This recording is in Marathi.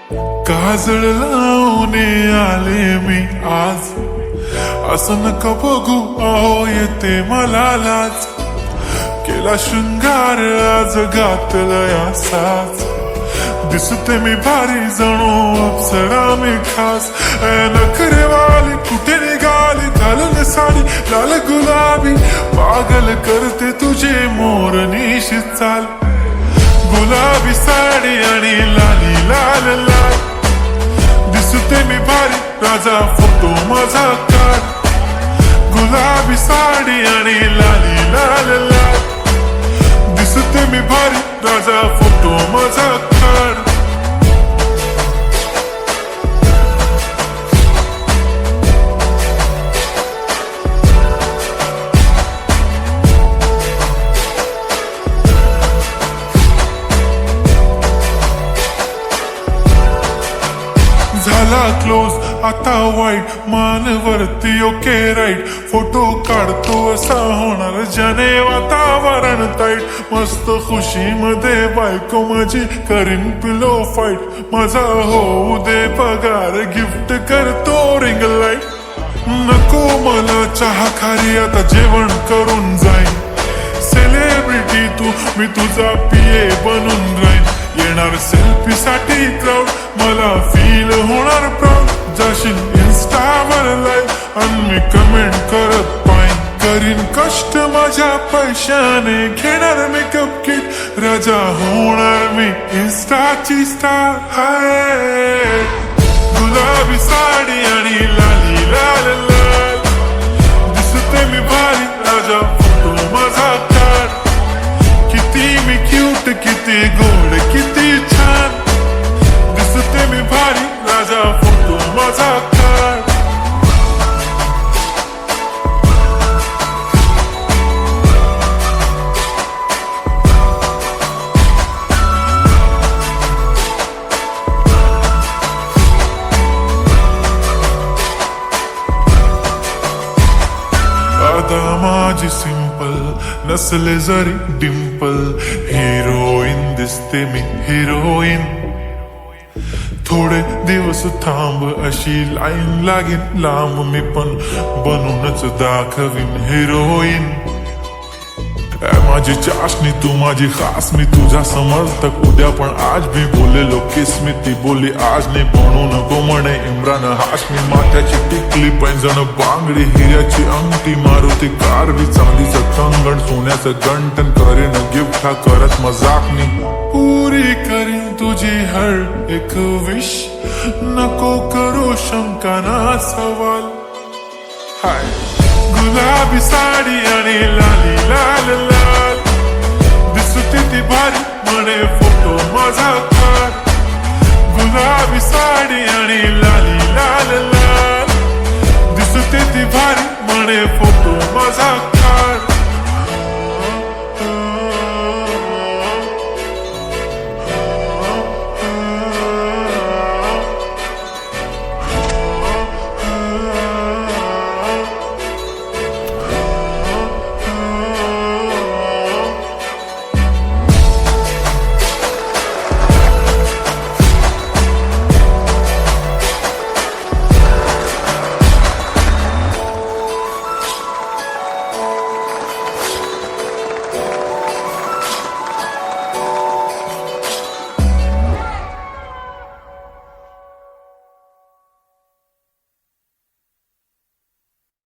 काजळ लावून आले मी आज, असं नका बघू अहो येते मला लाज. केला शृंगार आज घातला साज, दिसते मी भारी जणू अप्सरा मी खास. नखरेवाली कुठे निघाली, घालून साडी लाल गुलाबी, पागल करते तुझे मोरनीशी चाल. गुलाबी साडी आणि लाली लाल लाल, दिसते मी भारी राजा फोटो माझा काढ. गुलाबी साडी आणि लाली लाल लाल, दिसते मी भारी राजा फोटो माझा काढ. झाला क्लोज आता वाईट, मानवरती ओके राईट. फोटो काढतो असा होणार ज्याने वातावरण ताईट. मस्त खुशी मध्ये बायको माझी करीन पिलो फाईट. माझा होऊ दे पगार, गिफ्ट करतो रिंग लाईट. नको मला चहा खारी, आता जेवण करून जाईन. सेलिब्रिटी तू, मी तुझा पिये बनून राहीन. येणार सेल्फी साठी क्राऊड, मला फील होणार प्राऊड. जाशील इन्स्टावर लाईव्ह आणि मी कमेंट करत पाईन. करीन कष्ट माझ्या पैशाने, घेणार मेकअप किट. राजा होणार मी इन्स्टाची स्टार. हाय गुलाबी साडी आणि लाली लाल लाल, दिसते मी भारी राजा फोटो माझा काढ. किती मी क्यूट, किती गोड, किती छान, दिसते मी भारी राजा फोटो माझा काढ. आता माझी सिंपल, नसले जरी डिंपल. हिरोईन दिसते मी हिरोईन. थोडे दिवस थांब अशी लाईन लागेल लांब, मी पण बनूनच दाखवीन हिरोईन. माझी चाशनी तू माझी खास, मी तुझा समर्थक उद्या पण आज भी बोलेलो किस मी. ती बोली आज नाही बनू नको म्हणे इम्रान हाशमी. माथ्याची टिकली पैंजण बांगडी, हिऱ्याची अंगठी, मारुती कारवी, चांदीचं कंगण, सोन्याचं गंटन. करीन गिफ्ट हा करत मजाकनी. पुरी करीन तुझी हर एक विश, नको करू शंका ना सवाल. हाय गुलाबी साडी आणि लाली लाल लाल, दिसते ती भारी म्हणे फोटो माझा काढ. गुलाबी साडी आणि लाली लाल लाल, दिसते ती भारी म्हणे